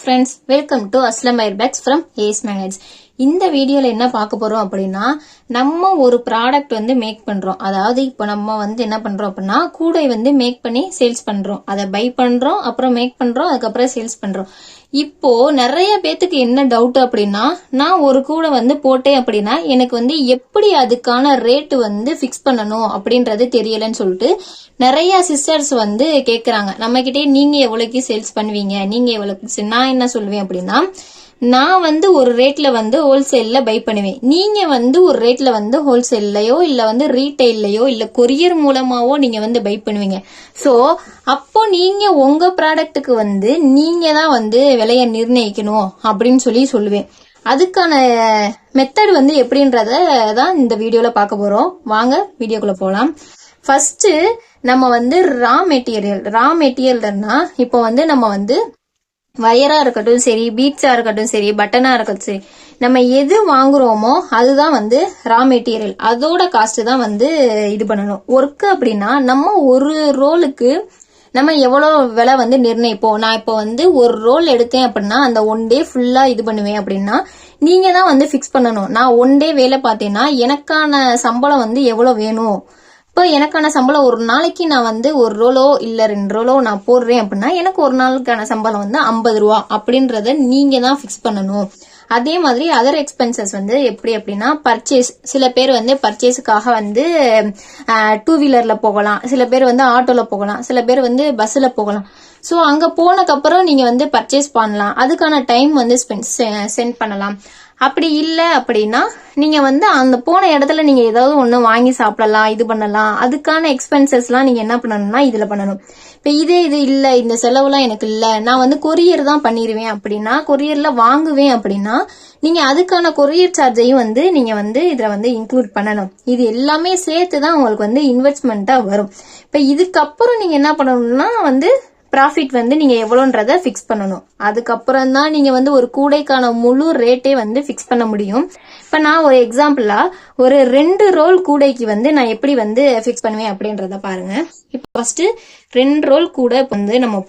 friends, welcome to Aslam Airbags from Ace Magnets. இந்த வீடியோல என்ன பார்க்க போறோம் அப்படின்னா நம்ம ஒரு ப்ராடக்ட் வந்து மேக் பண்றோம். அதாவது இப்போ நம்ம வந்து என்ன பண்றோம் அப்படின்னா கூடை வந்து மேக் பண்ணி சேல்ஸ் பண்றோம். அதை பை பண்றோம், அப்புறம் மேக் பண்றோம், அதுக்கப்புறம் சேல்ஸ் பண்றோம். இப்போ நிறைய பேத்துக்கு என்ன டவுட் அப்படின்னா, நான் ஒரு கூடை வந்து போட்டேன் அப்படின்னா எனக்கு வந்து எப்படி அதுக்கான ரேட் வந்து பிக்ஸ் பண்ணணும் அப்படின்றது தெரியலன்னு சொல்லிட்டு நிறைய சிஸ்டர்ஸ் வந்து கேக்குறாங்க நம்ம கிட்டே. நீங்க எவ்வளவுக்கு சேல்ஸ் பண்ணுவீங்க, நீங்க எவ்வளவுக்கு? நான் என்ன சொல்லுவேன் அப்படின்னா, நான் வந்து ஒரு ரேட்ல வந்து ஹோல்சேல்ல பை பண்ணுவேன். நீங்க வந்து ஒரு ரேட்ல வந்து ஹோல்சேல்லையோ இல்ல வந்து ரீட்டைல்லையோ இல்ல கொரியர் மூலமாவோ நீங்க வந்து பை பண்ணுவீங்க. சோ அப்போ நீங்க உங்க ப்ராடக்ட்டுக்கு வந்து நீங்க தான் வந்து விலையை நிர்ணயிக்கணும் அப்படின்னு சொல்லுவேன். அதுக்கான மெத்தட் வந்து எப்படின்றத தான் இந்த வீடியோல பார்க்க போறோம். வாங்க வீடியோக்குள்ள போலாம். ஃபர்ஸ்ட் நம்ம வந்து ரா மெட்டீரியல்னா இப்போ வந்து நம்ம வந்து வயரா இருக்கட்டும் சரி, பீட்ஸா இருக்கட்டும் சரி, பட்டனா இருக்கட்டும் சரி, நம்ம எது வாங்குறோமோ அதுதான் வந்து ரா மெட்டீரியல். அதோட காஸ்ட் தான் வந்து இது பண்ணணும். ஒர்க் அப்படின்னா நம்ம ஒரு ரோலுக்கு நம்ம எவ்வளவு விலை வந்து நிர்ணயிப்போம். நான் இப்போ வந்து ஒரு ரோல் எடுத்தேன் அப்படின்னா அந்த ஒன் டே ஃபுல்லா இது பண்ணுவேன் அப்படின்னா நீங்க தான் வந்து பிக்ஸ் பண்ணணும். நான் ஒன் டே வேலை பார்த்தேன்னா எனக்கான சம்பளம் வந்து எவ்வளவு வேணும். இப்போ எனக்கான சம்பளம் ஒரு நாளைக்கு நான் வந்து ஒரு ரோலோ இல்ல 2 ரோலோ நான் போடுறேன் அப்படின்னா எனக்கு ஒரு நாளுக்கான சம்பளம் வந்து 50 ரூபா அப்படின்றத நீங்க தான் பிக்ஸ் பண்ணணும். அதே மாதிரி அதர் எக்ஸ்பென்சஸ் வந்து எப்படி அப்படின்னா பர்ச்சேஸ். சில பேர் வந்து பர்ச்சேஸுக்காக வந்து 2 வீலர்ல போகலாம், சில பேர் வந்து ஆட்டோல போகலாம், சில பேர் வந்து பஸ்ல போகலாம். ஸோ அங்க போனக்கு அப்புறம் நீங்க வந்து பர்ச்சேஸ் பண்ணலாம், அதுக்கான டைம் வந்து சென்ட் பண்ணலாம். அப்படி இல்லை அப்படின்னா நீங்க வந்து அந்த போன இடத்துல நீங்க ஏதாவது ஒண்ணு வாங்கி சாப்பிடலாம், இது பண்ணலாம். அதுக்கான எக்ஸ்பென்சஸ் எல்லாம் நீங்க என்ன பண்ணணும்னா இதுல பண்ணணும். இப்ப இது இல்ல, இந்த செலவுலாம் எனக்கு இல்ல, நான் வந்து கொரியர் தான் பண்ணிடுவேன் அப்படின்னா, கொரியர்ல வாங்குவேன் அப்படின்னா நீங்க அதுக்கான கொரியர் சார்ஜையும் வந்து நீங்க வந்து இதுல வந்து இன்க்ளூட் பண்ணணும். இது எல்லாமே சேர்த்து தான் உங்களுக்கு வந்து இன்வெஸ்ட்மெண்டா வரும். இப்ப இதுக்கப்புறம் நீங்க என்ன பண்ணணும்னா வந்து ப்ராஃபிட் வந்து நீங்க எவ்வளோன்றத பிக்ஸ் பண்ணணும். அதுக்கப்புறம் தான் நீங்க வந்து ஒரு கூடைக்கான முழு ரேட்டே வந்து பிக்ஸ் பண்ண முடியும். இப்ப நான் ஒரு எக்ஸாம்பிளா ஒரு 2 ரோல் கூடைக்கு வந்து நான் எப்படி வந்து பிக்ஸ் பண்ணுவேன் அப்படின்றத பாருங்க. இப்ப ஃபர்ஸ்ட் 2 ரோல் கூடை வந்து நம்ம